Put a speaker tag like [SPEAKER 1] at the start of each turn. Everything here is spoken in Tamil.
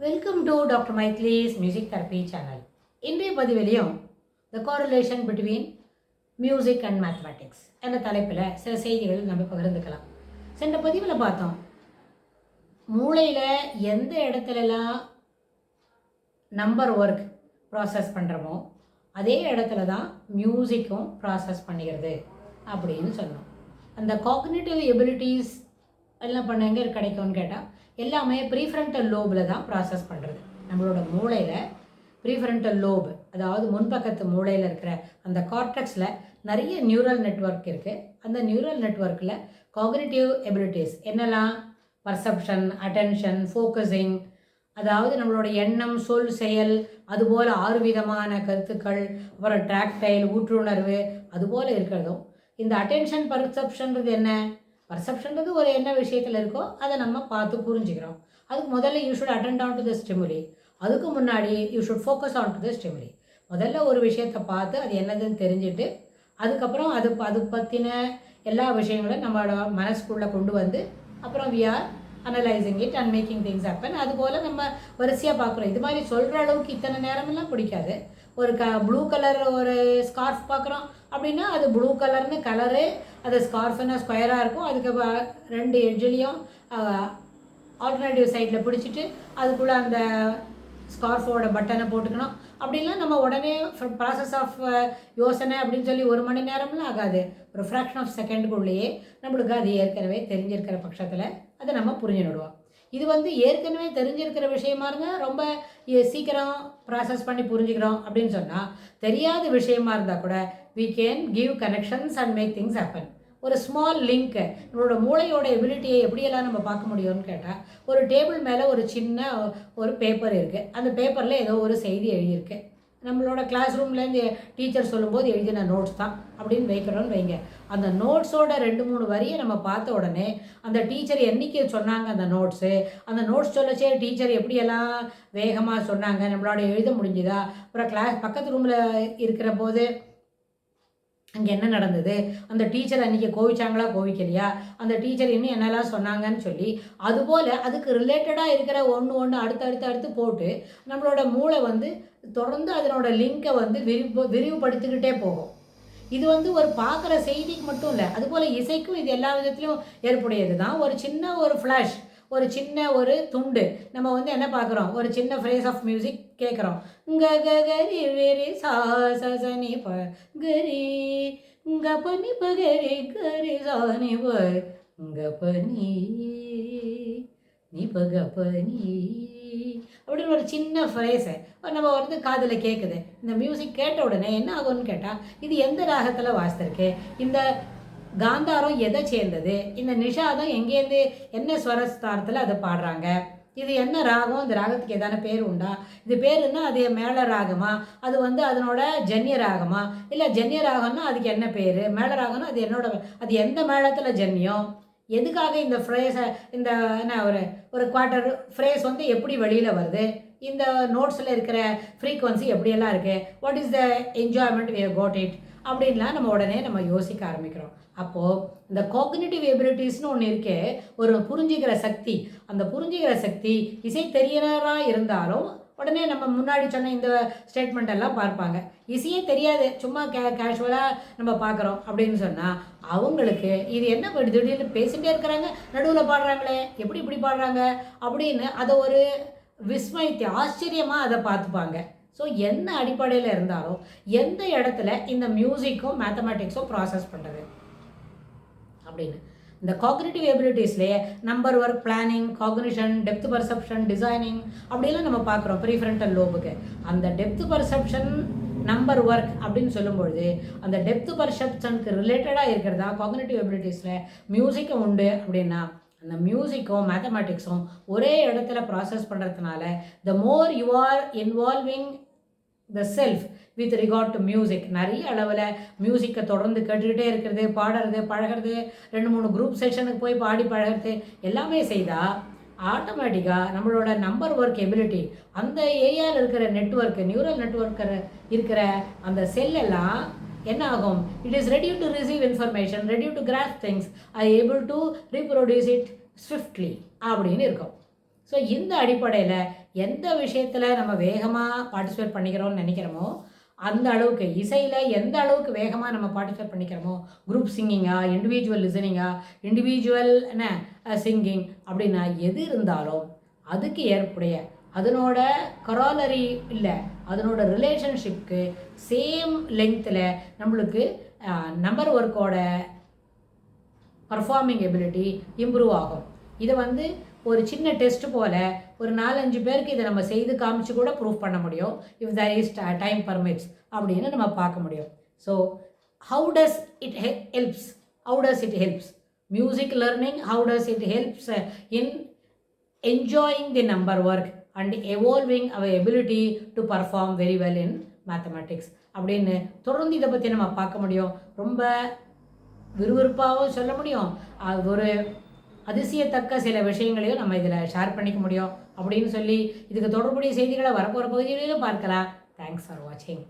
[SPEAKER 1] வெல்கம் டு டாக்டர் மைத்லிஸ் மியூசிக் தெரப்பி சேனல். இன்றைய பதிவிலையும் the correlation between music and mathematics என்ற தலைப்பில் சில செய்திகள் நம்ம பகிர்ந்துக்கலாம். சென்ற பதிவில் பார்த்தோம், மூளையில் எந்த இடத்துலலாம் நம்பர் ஒர்க் ப்ராசஸ் பண்ணுறோமோ அதே இடத்துல தான் மியூசிக்கும் ப்ராசஸ் பண்ணிக்கிறது அப்படின்னு சொன்னோம். அந்த காக்னிட்டிவ் எபிலிட்டிஸ் எல்லாம் பண்ண எங்கே கிடைக்கும்னு கேட்டால் எல்லாமே ப்ரீஃப்ரண்டல் லோபில் தான் ப்ராசஸ் பண்ணுறது. நம்மளோட மூளையில் ப்ரீஃப்ரண்டல் லோப், அதாவது முன்பக்கத்து மூளையில் இருக்கிற அந்த கார்டெக்ஸில் நிறைய நியூரல் நெட்வொர்க் இருக்குது. அந்த நியூரல் நெட்வொர்க்கில் காக்னிட்டிவ் எபிலிட்டிஸ் என்னெல்லாம், பர்செப்ஷன், அட்டென்ஷன், ஃபோக்கஸிங், அதாவது நம்மளோட எண்ணம், சொல், செயல், அதுபோல் 6 விதமான கருத்துக்கள், அப்புறம் ட்ராக்டைல், ஊற்றுணர்வு, அதுபோல் இருக்கிறதும். இந்த அட்டென்ஷன் பர்செப்ஷன்றது என்ன? பர்செப்ஷன்றது ஒரு என்ன விஷயத்தில் இருக்கோ அதை நம்ம பார்த்து புரிஞ்சுக்கிறோம். அதுக்கு முதல்ல you should attend on to the stimuli. அதுக்கு முன்னாடி you should focus on to the stimuli. முதல்ல ஒரு விஷயத்தை பார்த்து அது என்னதுன்னு தெரிஞ்சுட்டு அதுக்கப்புறம் அது பற்றின எல்லா விஷயங்களும் நம்மளோட மனசுக்குள்ளே கொண்டு வந்து அப்புறம் we are analysing it and making things happen. அதுபோல் நம்ம வரிசையாக பார்க்குறோம். இது மாதிரி சொல்கிற அளவுக்கு இத்தனை நேரமெல்லாம் பிடிக்காது. ஒரு ப்ளூ கலர் ஒரு ஸ்கார்ஃப் பார்க்குறோம் அப்படின்னா அது ப்ளூ கலர்னு கலரு, அது ஸ்கார்ஃப்னா ஸ்கொயராக இருக்கும். அதுக்கு 2 எட்ஜ்லேயும் ஆல்டர்னேட்டிவ் சைடில் பிடிச்சிட்டு அதுக்குள்ளே அந்த ஸ்கார்ஃபோட பட்டனை போட்டுக்கணும். அப்படின்லாம் நம்ம உடனே ப்ராசஸ் ஆஃப் யோசனை அப்படின்னு சொல்லி 1 மணி நேரம்லாம் ஆகாது. ஒரு ஃப்ராக்ஷன் ஆஃப் செகண்டுக்குள்ளேயே நம்மளுக்கு அது ஏற்கனவே தெரிஞ்சிருக்கிற பட்சத்தில் அதை நம்ம புரிஞ்சுடுவோம். இது ஏற்கனவே தெரிஞ்சிருக்கிற விஷயமா இருந்தால் ரொம்ப சீக்கிரம் ப்ராசஸ் பண்ணி புரிஞ்சுக்கிறோம். அப்படின்னு சொன்னால் தெரியாத விஷயமா இருந்தால் கூட we can give connections and make things happen. ஒரு ஸ்மால் லிங்க்கு நம்மளோட மூளையோட எபிலிட்டியை எப்படியெல்லாம் நம்ம பார்க்க முடியும்னு கேட்டால், ஒரு டேபிள் மேலே ஒரு சின்ன ஒரு பேப்பர் இருக்குது. அந்த பேப்பரில் ஏதோ ஒரு செய்தி எழுதியிருக்கு. நம்மளோட கிளாஸ் ரூம்லேருந்து டீச்சர் சொல்லும்போது எழுதின நோட்ஸ் தான் அப்படின்னு வைக்கிறோன்னு வைங்க. அந்த நோட்ஸோட 2-3 வரியை நம்ம பார்த்த உடனே அந்த டீச்சர் என்றைக்கு சொன்னாங்க அந்த நோட்ஸு, அந்த நோட்ஸ் சொல்லச்சே டீச்சர் எப்படியெல்லாம் வேகமாக சொன்னாங்க, நம்மளோட எழுத முடிஞ்சுதா, அப்புறம் கிளாஸ் பக்கத்து ரூமில் இருக்கிற போது அங்கே என்ன நடந்தது, அந்த டீச்சர் அன்றைக்கி கோவிச்சாங்களா கோவிக்கலையா, அந்த டீச்சர் இன்னும் என்னெல்லாம் சொன்னாங்கன்னு சொல்லி அதுபோல் அதுக்கு ரிலேட்டடாக இருக்கிற ஒன்று அடுத்து போட்டு நம்மளோட மூளை தொடர்ந்து அதனோட லிங்கை விரிவுபடுத்திக்கிட்டே போகும். இது ஒரு பார்க்குற செய்திக்கு மட்டும் இல்லை, அதுபோல் இசைக்கும் இது எல்லா விதத்துலையும் ஏற்புடையது தான். ஒரு சின்ன ஒரு ஃப்ளாஷ், ஒரு சின்ன ஒரு துண்டு நம்ம என்ன பார்க்குறோம், ஒரு சின்ன ஃப்ரேஸ் ஆஃப் மியூசிக் கேட்குறோம். க க கரி வேரி சா ச நி ப கரி க ப நி ப கரி கரி சா நி ப க ப நி நி ப க ப நி அப்படின்னு ஒரு சின்ன ஃப்ரேஸை நம்ம காதில் கேட்குது. இந்த மியூசிக் கேட்ட உடனே என்ன ஆகும்னு கேட்டால், இது எந்த ராகத்தில் வாசித்திருக்கு, இந்த காந்தாரம் எதை சேர்ந்தது, இந்த நிஷாதம் எங்கேருந்து என்ன ஸ்வரஸ்தாரத்தில் அதை பாடுறாங்க, இது என்ன ராகம், இந்த ராகத்துக்கு எதான பேர் உண்டா, இது பேருன்னா அது மேள ராகமா, அது அதனோட ஜன்ய ராகமா, இல்லை ஜன்ய ராகம்னா அதுக்கு என்ன பேர், மேள ராகம்னா அது எந்த மேளத்தில் ஜன்யம், எதுக்காக இந்த ஃப்ரேஸை இந்த என்ன ஒரு குவார்ட்டர் ஃப்ரேஸ் எப்படி வெளியில் வருது, இந்த நோட்ஸில் இருக்கிற ஃப்ரீக்வன்சி எப்படியெல்லாம் இருக்குது, what is the enjoyment we have got it அப்படின்லாம் நம்ம உடனே நம்ம யோசிக்க ஆரம்பிக்கிறோம். அப்போது இந்த காக்னிட்டிவ் எபிலிட்டிஸ்னு ஒன்று இருக்கே, ஒரு புரிஞ்சுக்கிற சக்தி. அந்த புரிஞ்சுக்கிற சக்தி இசை தெரியறாக இருந்தாலும் உடனே நம்ம முன்னாடி சொன்ன இந்த ஸ்டேட்மெண்ட் எல்லாம் பார்ப்பாங்க. இசையே தெரியாது, சும்மா கேஷுவலாக நம்ம பார்க்குறோம் அப்படின்னு சொன்னால் அவங்களுக்கு இது என்ன திடீர்னு பேசிகிட்டே இருக்கிறாங்க, நடுவில் பாடுறாங்களே, எப்படி இப்படி பாடுறாங்க அப்படின்னு அதை ஒரு விஸ்மயத்தை ஆச்சரியமாக அதை பார்த்துப்பாங்க. ஸோ என்ன அடிப்படையில் இருந்தாலும் எந்த இடத்துல இந்த மியூசிக்கும் மேத்தமேட்டிக்ஸும் ப்ராசஸ் பண்ணுறது அப்படின்னு இந்த காக்னிட்டிவ் எபிலிட்டிஸ்லேயே number work, planning, cognition, depth perception, designing அப்படிலாம் நம்ம பார்க்குறோம் ப்ரீஃப்ரண்டல் லோபுக்கு. அந்த டெப்த் பர்செப்ஷன், நம்பர் ஒர்க் அப்படின்னு சொல்லும்பொழுது அந்த டெப்த் பர்செப்ஷனுக்கு ரிலேட்டடாக இருக்கிறதா காக்னிட்டிவ் எபிலிட்டிஸில் மியூசிக்கும் உண்டு. அப்படின்னா அந்த மியூசிக்கும் மேத்தமேட்டிக்ஸும் ஒரே இடத்துல ப்ராசஸ் பண்ணுறதுனால the more you are involving the self with regard to music, நிறைய அளவில் மியூசிக்கை தொடர்ந்து கேட்டுக்கிட்டே இருக்கிறது, பாடுறது, பழகிறது, 2-3 குரூப் செஷனுக்கு போய் பாடி பழகிறது எல்லாமே செய்தால் ஆட்டோமேட்டிக்காக நம்மளோட நம்பர் ஒர்க் எபிலிட்டி, அந்த ஏரியாவில் இருக்கிற நெட்வொர்க்கு, நியூரல் நெட்வொர்க் இருக்கிற அந்த செல்லெல்லாம் என்ன ஆகும், it is ready to receive information, ready to grass things, I able to reproduce it swiftly அப்படின்னு இருக்கும். ஸோ இந்த அடிப்படையில் எந்த விஷயத்தில் நம்ம வேகமாக பார்ட்டிசிபேட் பண்ணிக்கிறோம்னு நினைக்கிறோமோ அந்த அளவுக்கு இசையில் எந்த அளவுக்கு வேகமாக நம்ம பார்ட்டிசிபேட் பண்ணிக்கிறோமோ, குரூப் சிங்கிங்கா, இண்டிவிஜுவல் லிசனிங்கா, இண்டிவிஜுவல் என்ன சிங்கிங் அப்படின்னா எது இருந்தாலும் அதுக்கு ஏற்புடைய அதனோட கராலரி இல்லை அதனோட ரிலேஷன்ஷிப்க்கு சேம் லெங்க்த்தில் நம்மளுக்கு நம்பர் ஒர்க்கோட பர்ஃபார்மிங் எபிலிட்டி இம்ப்ரூவ் ஆகும். இதை வந்து ஒரு சின்ன டெஸ்ட் போல் ஒரு 4-5 பேருக்கு இதை நம்ம செய்து காமிச்சு கூட ப்ரூவ் பண்ண முடியும். If there is time permits அப்படின்னு நம்ம பார்க்க முடியும். So how does it helps music learning, how does it helps in enjoying the number work and evolving our ability to perform very well in mathematics அப்படின்னு தொடர்ந்து இதை பற்றி நம்ம பார்க்க முடியும். ரொம்ப விறுவிறுப்பாகவும் சொல்ல முடியும், ஒரு அதிசயத்தக்க சில விஷயங்களையும் நம்ம இதில் ஷேர் பண்ணிக்க முடியும் அப்படின்னு சொல்லி இதுக்கு தொடர்புடைய செய்திகளை வரப்போகிற பகுதிகளிலும் பார்க்கலாம். தேங்க்ஸ் ஃபார் வாட்சிங்.